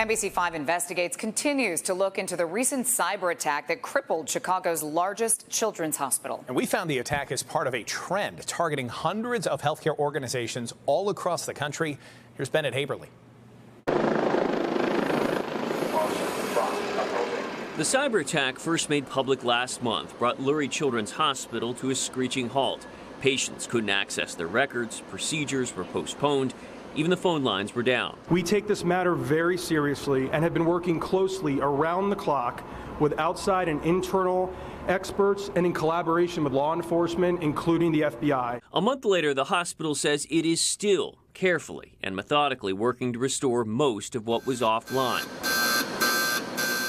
NBC5 Investigates continues to look into the recent cyber attack that crippled Chicago's largest children's hospital. And we found the attack as part of a trend targeting hundreds of healthcare organizations all across the country. Here's Bennett Haeberle. The cyber attack, first made public last month, brought Lurie Children's Hospital to a screeching halt. Patients couldn't access their records, procedures were postponed, even the phone lines were down. We take this matter very seriously and have been working closely around the clock with outside and internal experts and in collaboration with law enforcement, including the FBI. A month later, the hospital says it is still carefully and methodically working to restore most of what was offline.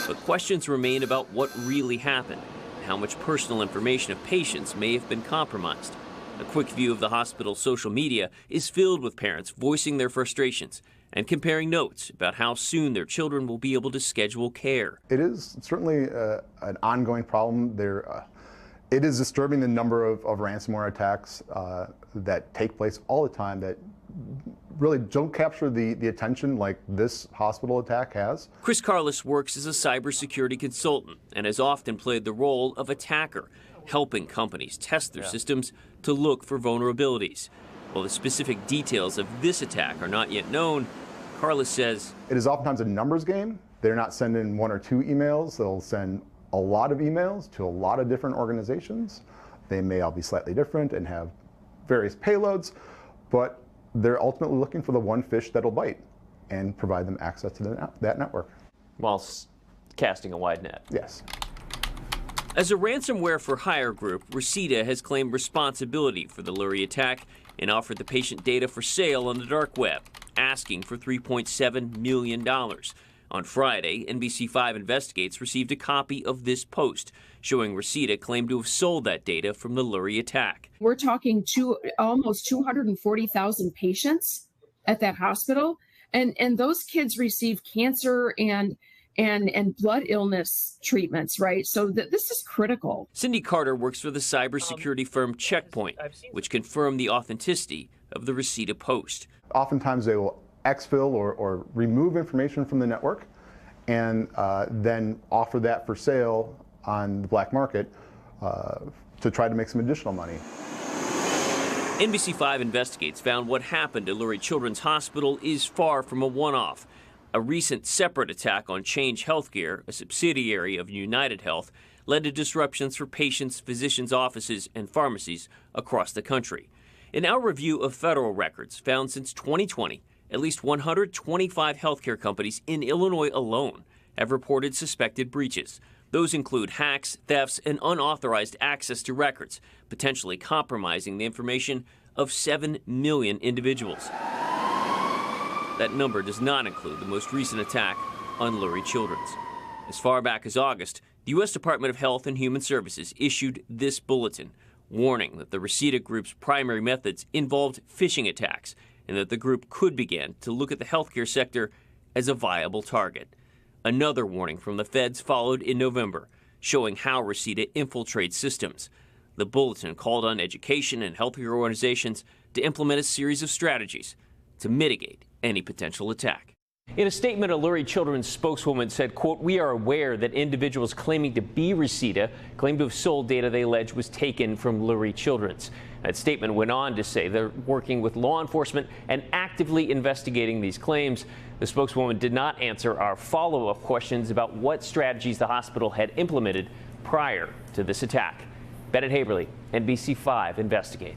But questions remain about what really happened and how much personal information of patients may have been compromised. A quick view of the hospital's social media is filled with parents voicing their frustrations and comparing notes about how soon their children will be able to schedule care. It is certainly an ongoing problem. It is disturbing the number of ransomware attacks that take place all the time that really don't capture the attention like this hospital attack has. Chris Carlos works as a cybersecurity consultant and has often played the role of attacker, helping companies test their systems to look for vulnerabilities. While the specific details of this attack are not yet known, Carlos says it is oftentimes a numbers game. They're not sending one or two emails. They'll send a lot of emails to a lot of different organizations. They may all be slightly different and have various payloads, but they're ultimately looking for the one fish that'll bite and provide them access to that network. Whilst casting a wide net. Yes. As a Ransomware For Hire group, Reseda has claimed responsibility for the Lurie attack and offered the patient data for sale on the dark web, asking for $3.7 million. On Friday, NBC5 Investigates received a copy of this post showing Reseda claimed to have sold that data from the Lurie attack. We're talking almost 240,000 patients at that hospital, and those kids receive cancer and blood illness treatments, right? So this is critical. Cindy Carter works for the cybersecurity firm Checkpoint, which confirmed the authenticity of the Reseda post. Oftentimes they will exfil or remove information from the network and then offer that for sale on the black market to try to make some additional money. NBC5 Investigates found what happened to Lurie Children's Hospital is far from a one-off. A recent separate attack on Change Healthcare, a subsidiary of United Health, led to disruptions for patients, physicians' offices, and pharmacies across the country. In our review of federal records found since 2020, at least 125 healthcare companies in Illinois alone have reported suspected breaches. Those include hacks, thefts, and unauthorized access to records, potentially compromising the information of 7 million individuals. That number does not include the most recent attack on Lurie Children's. As far back as August, the U.S. Department of Health and Human Services issued this bulletin, warning that the Reseda group's primary methods involved phishing attacks and that the group could begin to look at the healthcare sector as a viable target. Another warning from the feds followed in November, showing how Reseda infiltrates systems. The bulletin called on education and healthcare organizations to implement a series of strategies to mitigate any potential attack. In a statement, a Lurie Children's spokeswoman said, quote, "We are aware that individuals claiming to be Reseda claim to have sold data they allege was taken from Lurie Children's." That statement went on to say they're working with law enforcement and actively investigating these claims. The spokeswoman did not answer our follow-up questions about what strategies the hospital had implemented prior to this attack. Bennett Haeberle, NBC5 Investigates.